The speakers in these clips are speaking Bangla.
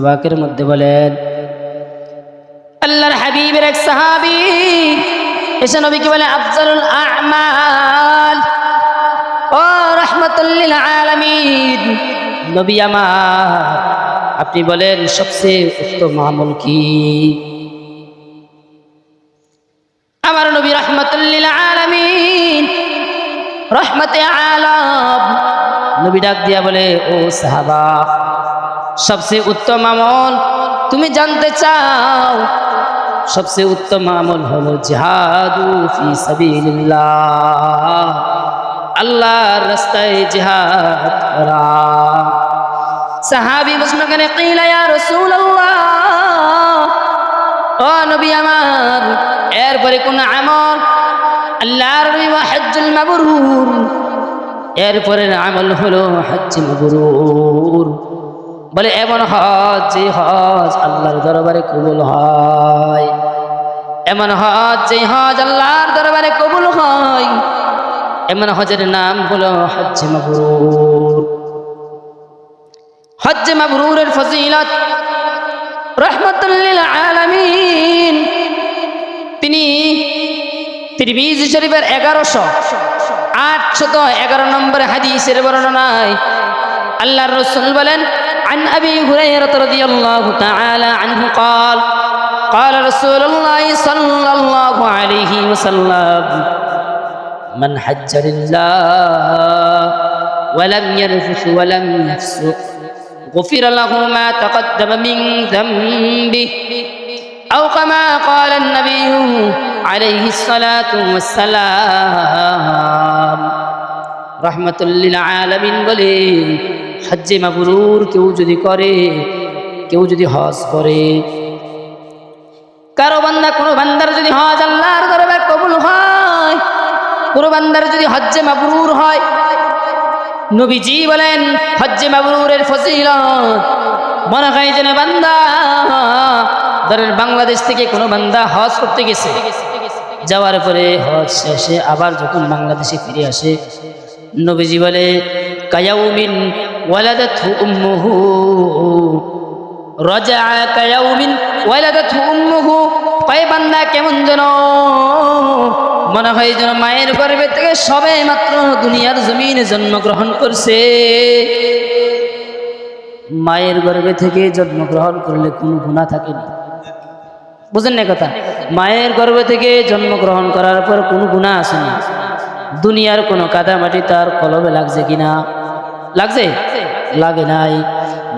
বাকের মধ্যে বলেন আল্লাহর হাবিবের এক সাহাবী এসে নবীকে বলে আফজালুল আ'মাল ও রাহমাতুল লিল আলামিন, নবী আমার আপনি বলেন সবচেয়ে উত্তম আমল কি? আমার নবী রাহমাতুল লিল আলামিন, রহমতে আলম, নবী ডাক দিয়া বলে ও সাহাবা, সবচেয়ে উত্তম আমল তুমি জানতে চাও? সবচেয়ে উত্তম আমল হলো জিহাদু ফি সাবিলিল্লাহ, আল্লাহর রাস্তায় জিহাদ করা। সাহাবী প্রশ্ন করে কিলা ইয়া রাসূলুল্লাহ, ও নবী আমার এরপরে কোন আমল? আল্লাহর নবী হজ্জুল মাবরুর, এরপরের আমল হলো হজ্জ মাবরুর। বলে এমন হজ যে হজ আল্লাহর দরবারে কবুল হয়, এমন হজ যে হজ আল্লাহর দরবারে কবুল হয়, এমন হজের নাম হলো হজ্জ মাবরুর। হজ্জ মাবরুরের ফজিলত রাহমাতুল লিল আলামিন, তিনি তিরমিজি শরীফের 1111 নম্বর হাদিসের বর্ণনায় আল্লাহর রাসূল বলেন عن أبي هريرة رضي الله تعالى عنه قال قال رسول الله صلى الله عليه وسلم من حج لله ولم يرفث ولم يفسق غفر له ما تقدم من ذنبه أو كما قال النبي عليه الصلاة والسلام رحمة للعالمين বলে হজ্জে মাবরুর কেউ যদি করে, কেউ যদি হজ করে, কারো বান্দা কোনো বান্দার যদি হজ আল্লাহর দরবারে কবুল হয়, কোনো বান্দার যদি হজ্জে মাবরুর হয়, নবীজি বলেন হজ্জে মাবরুরের ফজিলত মনে হয় যেন বান্দা ধরেন বাংলাদেশ থেকে কোনো বান্দা হজ করতে গেছে, যাওয়ার পরে হজ শেষে আবার যখন বাংলাদেশে ফিরে আসে, নবীজি বলে কায়াউমিন ওয়ালাদাতহু উম্মুহু রাজা কায়াউমিন ওয়ালাদাতহু উম্মুহু, কয় বান্দা কেমন যেন মনে হয় যেন মায়ের গর্ভে থেকে সবে মাত্র দুনিয়ার জমিনে জন্মগ্রহণ করছে। মায়ের গর্ভে থেকে জন্মগ্রহণ করলে কোনো গুনাহ থাকে না, বুঝেন না কথা? মায়ের গর্ভে থেকে জন্মগ্রহণ করার পর কোনো গুনাহ আসে না। দুনিয়ার কোনো কাদামাটি তার কলবে লাগছে কিনা? লাগছে? লাগে নাই।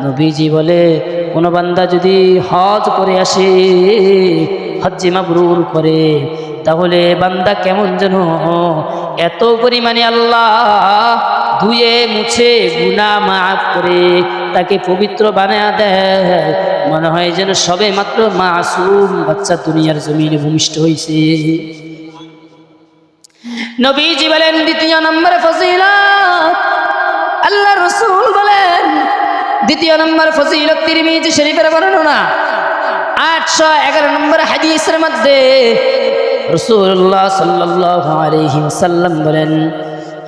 নবীজি বলে কোন বান্দা যদি হজ করে আসে, হজ্জে মাবরুর করে, তাহলে বান্দা কেমন যেন এত পরিমাণে আল্লাহ ধুয়ে মুছে গুনাহ মাফ করে তাকে পবিত্র বানায়া দেয়, মনে হয় যেন সবে মাত্র মাসুম বাচ্চা দুনিয়ার জমিনে ভূমিষ্ঠ হয়েছে। নবীজি বলেন দ্বিতীয় নম্বর ফজিলত, আল্লাহ রাসূল বলেন দ্বিতীয় নম্বর ফজিলত তিরমিজি শরীফের বর্ণনা 811 নম্বর হাদিসের মধ্যে রাসূলুল্লাহ সাল্লাল্লাহু আলাইহি ওয়াসাল্লাম বলেন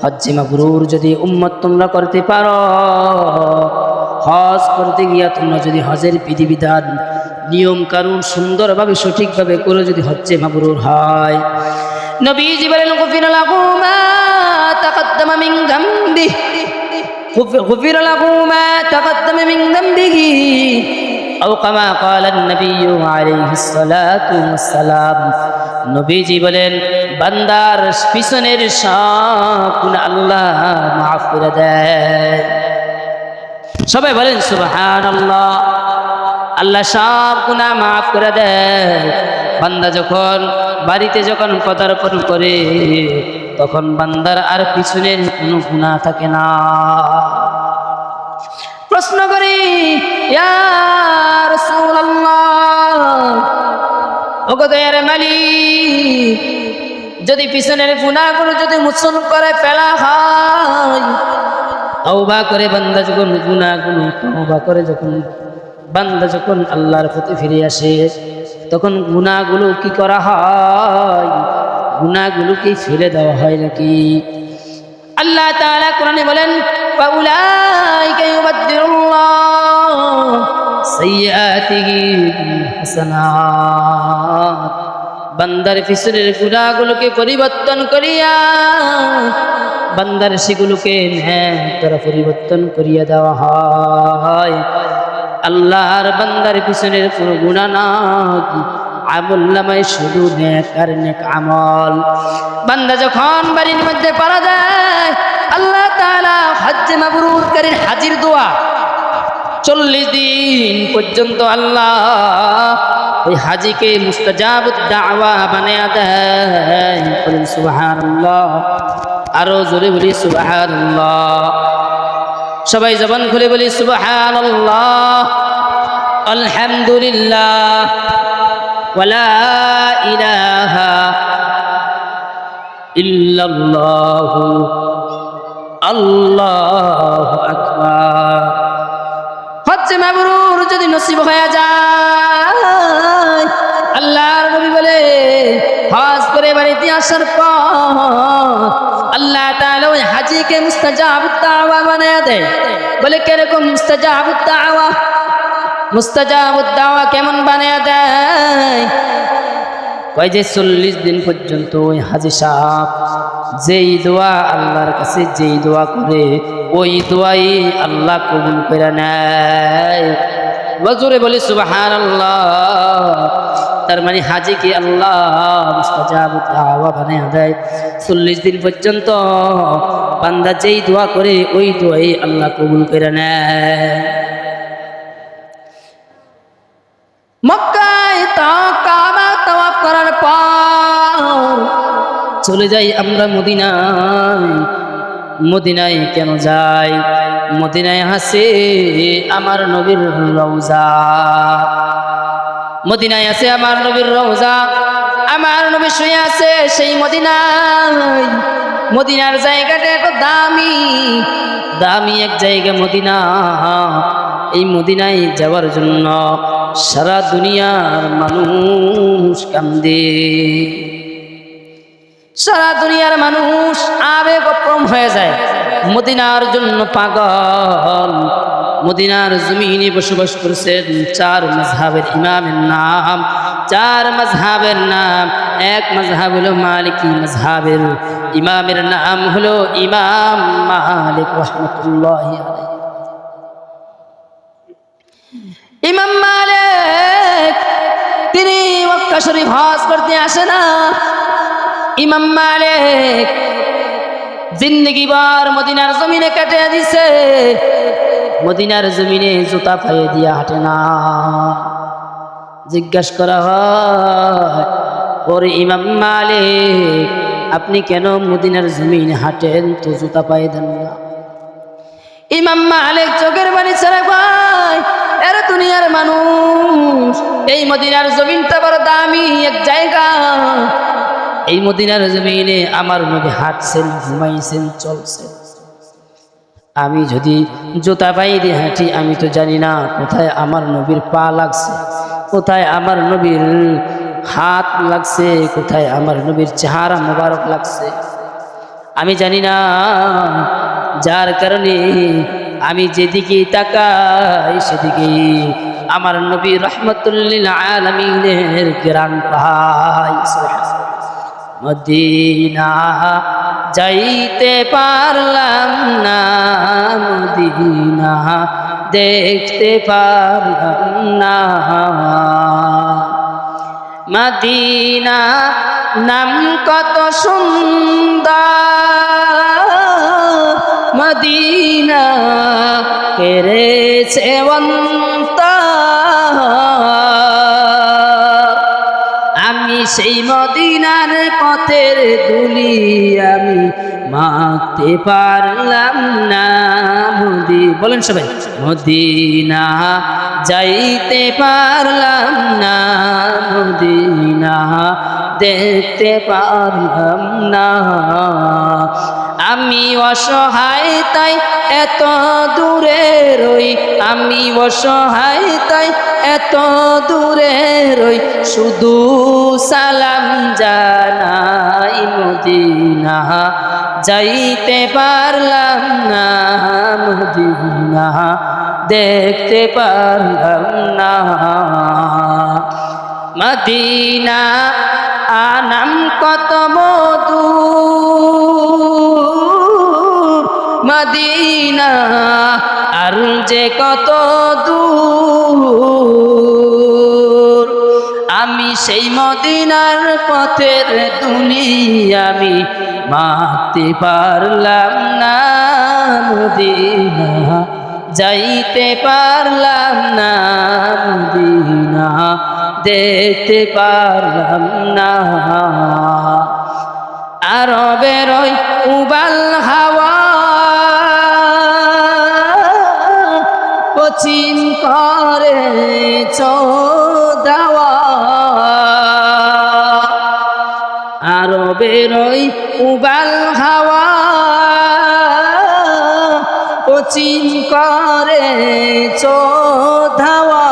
হজ্জে মাবরুর যদি উম্মত তোমরা করতে পারো, হজ করতে গিয়া তোমরা যদি হজের বিধিবিধান নিয়ম কানুন সুন্দরভাবে সঠিকভাবে করে যদি হজ্জে মাবরুর হয়, নবীজি বলেন গুফির লাহু মা তাকদ্দামা মিন যামবিহি, গুফির লাহু মা তাকদ্দামা মিন যামবিহি আও কামা ক্বালা নবী আলাইহিস সালাতু ওয়াসসালাম, নবীজি বলেন বান্দার পিছনের সব গুনাহ আল্লাহ মাফ করে দেয়। সবাই বলেন সুবহানাল্লাহ। আল্লাহ সব গুনাহ মাফ করে দেয়। বান্দা যখন বাড়িতে যখন পদার্পণ করে, তখন বান্দার আর পিছনের কোনো গুনাহ থাকে না। প্রশ্ন করি ইয়া রাসূলুল্লাহ, ওগো দয়ার মালিক, যদি পিছনের গুনাহগুলো যদি মোচন করে ফেলা হয়, তওবা করে বান্দা যখন গুনাহগুলো তওবা করে যখন বান্দা যখন আল্লাহর প্রতি ফিরে আসে, তখন গুনাহগুলো কি করা হয়? গুনাহগুলো কি ফেলে দেওয়া হয় নাকি? আল্লাহ তাআলা কোরআনে বলেন ফাউলাইকা ইউবাদদিলুল্লাহ সাইয়্যাতিহি হাসানাত। বান্দার পিছনের গুনাহগুলোকে পরিবর্তন করিয়া বান্দার সেগুলোকে নেক দ্বারা পরিবর্তন করিয়া দেওয়া হয়। আল্লাহর বান্দার পিছনের কোনো গুনাহ নাই, আমলনামায় শুধু নেক আর নেক আমল। বান্দা যখন বাড়ির মধ্যে পারা যায়, আল্লাহ তাআলা হজ্জে মাবরুরকারীর হাজির দোয়া 40 দিন পর্যন্ত আল্লাহ ওই হাজিকে মুস্তাজাবুদ দাওয়া বানায়া দেয়। বলেন সুবহানাল্লাহ, আরো জোরে বলি সুবহানাল্লাহ। সবাই জবান খুলে বলি সুবহানাল্লাহ, আলহামদুলিল্লাহ, ওয়ালা ইলাহা ইল্লাল্লাহু আল্লাহু আকবার। হজ্জে মাবরুর যদি নসিব হয়ে যায়, আল্লাহর নবী বলে হজ করে বাড়িতে আসার পর আল্লাহ তাআলা ওই হাজিকে মুস্তাজাবুদ দাওয়া বানায়া দেয়। বলে কিরকম মুস্তাজাবুদ দাওয়া? মুস্তাজাবুদ দাওয়া কেমন বানায়া দেয়? কয় যে 40 দিন পর্যন্ত ওই হাজি সাহেব যেই দোয়া আল্লাহর কাছে যেই দোয়া করে ওই দোয়াই আল্লাহ কবুল করে নেয়। বজুরে বলি সুবহানাল্লাহ। তার মানে হাজিকে আল্লাহ মুস্তাজাবুদ দাওয়া বানায়া দেয়। 40 দিন পর্যন্ত বান্দা যেই দোয়া করে ওই দোয়াই আল্লাহ কবুল করে নেয়। মক্কায় কাবা তাওয়াফ করার পর চলে যাই আমরা মদিনায়। মদিনায় কেন যাই? মদিনায় আছে আমার নবীর রওজা। মদিনায় আছে আমার নবীর রওজা। আমার নবী শুয়ে আছে সেই মদিনায়। মদিনার জায়গাটা এত দামি, দামি এক জায়গা মদিনা। এই মদিনায় যাওয়ার জন্য সারা দুনিয়ার মানুষ কান্দে, সারা দুনিয়ার মানুষ আবেগপ্রবণ হয়ে যায়, মদিনার জন্য পাগল। মদিনার জমিনে বসবাস করছেন 4 মাযহাবের ইমামের নাম। 4 মাযহাবের নাম। এক মাযহাব হলো মালিকি মাযহাবের ইমামের নাম হলো ইমাম মালিক রাহমাতুল্লাহি আলাইহি। ইমাম মালিক তিনি মক্কা শরীফ হজ করতে আসে না। ইমাম মালিক জিন্দেগি ভর মদিনার জমিনে কাটিয়ে দিছে। মদিনার জমিনে জুতা পায়ে দিয়া হাঁটে না। জিজ্ঞাসা করা হয়, ওরে ইমাম মালিক আপনি কেন মদিনার জমিনে হাঁটেন তো জুতা পায়ে দেন না? ইমাম মালিক চোখের পানি ছেড়ে কয়, এরা দুনিয়ার মানুষ, এই মদিনার জমিনটা বড় দামি এক জায়গা। এই মদিনার জমিনে আমার নবী হাঁটছেন, ঘুমাইছেন, চলছেন। আমি যদি জুতা পায়ে দিয়ে হাঁটি আমি তো জানি না কোথায় আমার নবীর পা লাগছে, কোথায় আমার নবীর হাত লাগছে, কোথায় আমার নবীর চেহারা মোবারক লাগছে আমি জানি না। যার কারণে আমি যেদিকে তাকাই সেদিকে আমার নবী রাহমাতুল লিল আলামিনের কিরান পাই। মদিনা যাইতে পারলাম না, মদিনা দেখতে পারলাম না। মদিনা নাম কত সুন্দর, মদিনা কেড়েছে অন্তর। আমি সেই মদিনার পথের ধুলি আমি মাখতে পারলাম না। বলেন সবাই, মদিনা যাইতে পারলাম না, মদিনা দেখতে পারলাম না। আমি অসহায় তাই এত দূরে রই, আমি অসহায় তাই এত দূরে রই, শুধু সালাম জানাই। মদিনা যাইতে পারলাম না, মদিনা দেখতে পারলাম না। মদিনা আনাম কত মধুর, মদিনা আর যে কত দূর। আমি সেই মদিনার পথের দুনিয়া আমি মাপতে পারলাম না। মদিনা যাইতে পারলাম না, মদিনা দেখতে পারলাম না। আরবের ওই উবাল হাওয়া পশ্চিম করে চোদাওয়া, আরবের ওই উবাল হাওয়া পশ্চিম করে চোদাওয়া।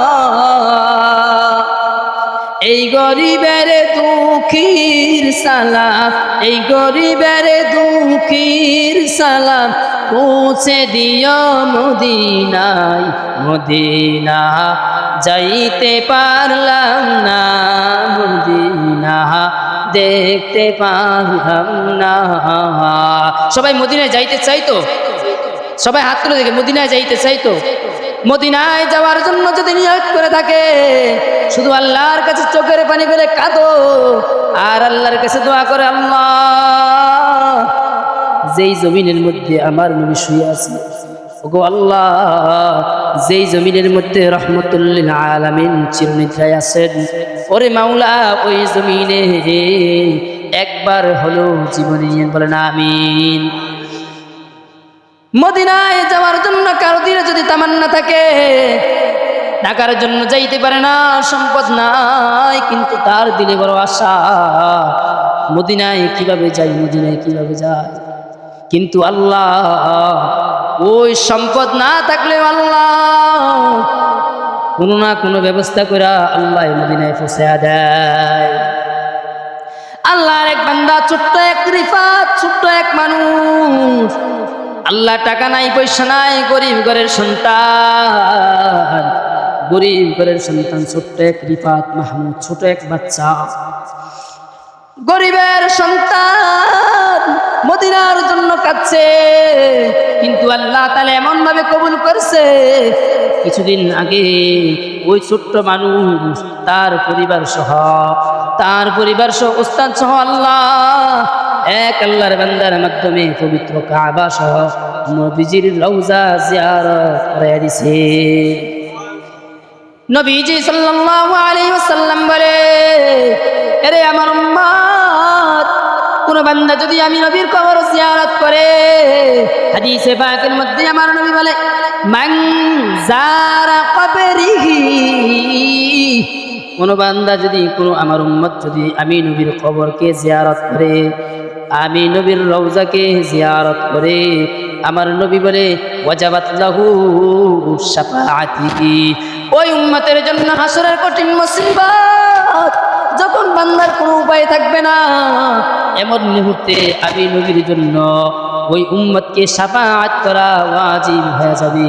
এই গরিবের দুঃখীর সালাম, এই গরিবের দুঃখীর সালাম পৌঁছে দিও মদিনায়। মদিনা যাইতে পারলাম না, মদিনা দেখতে পারলাম না। সবাই মদিনায় যাইতে চাইতো? সবাই হাত তুলে দেখে মদিনায় যাইতে চাইতো? মদিনায় যাওয়ার জন্য যদি নিয়ত করে থাকে, শুধু আল্লাহর কাছে চোখের পানি ফেলে কাঁদো আর আল্লাহর কাছে দোয়া করে, আল্লাহ যেই জমিনের মধ্যে আমার নবী শুয়ে আছে, ওগো আল্লাহ যেই জমিনের মধ্যে রহমতুল্লিল আলামিন চিরনিদ্রায় আছেন, ওরে মাওলা ওই জমিনে একবার হলো জীবনে নিয়ে বলেন আমিন। মদিনায় যাওয়ার জন্য কারো দিনে যদি তামান্না থাকে, টাকার জন্য যাইতে পারে না, সম্পদ নাই, কিন্তু তার দিলে বড় আশা মদিনায় কিভাবে যাই, মদিনায় কিভাবে যায়। কিন্তু আল্লাহ ওই সম্পদ না থাকলে আল্লাহ কোনো না কোনো ব্যবস্থা করে আল্লাহ মদিনায় পৌঁছায়া দেয়। আল্লাহর এক বান্দা, ছোট্ট এক রিফাত, ছোট্ট এক মানুষ, আল্লাহ টাকা নাই পয়সা নাই, গরিব ঘরের সন্তান, গরিব ঘরের সন্তান, ছোট্ট এক রিফাত মাহমুদ, ছোট এক বাচ্চা, গরিবের সন্তান মদিনার জন্য কাঁদছে। কিন্তু আল্লাহ তাআলা এমন ভাবে কবুল করছে, কিছুদিন আগে ওই ছোট্ট মানুষ তার পরিবার সহ উস্তাদ সহ আল্লাহ এক আল্লাহর বান্দার মাধ্যমে পবিত্র কাবা সহ নবীজির রওজা জিয়ারত করে দিয়েছে। নবীজি সাল্লাল্লাহু আলাইহি ওয়াসাল্লাম বলে, আরে আমার উম্মত, কোন বান্দা যদি আমি নবীর কবর জিয়ারত করে, হাদিসে পাকের মধ্যে আমার নবী বলে, মান যারা কবরিহি, কোন বান্দা যদি, কোন আমার উম্মত যদি আমি নবীর কবরকে জিয়ারত করে, আমি নবীর রওজাকে জিয়ারত করে, আমার নবী বলে ওয়াজাবাত লাহু শাফাআতি, ওই উম্মতের জন্য হাসরের কঠিন মুসিবত যখন বান্দার কোনো উপায় থাকবে না, এমন মুহূর্তে আমি নবীর জন্য ওই উম্মতকে শাফাআত করা ওয়াজিব হয়ে যাবে।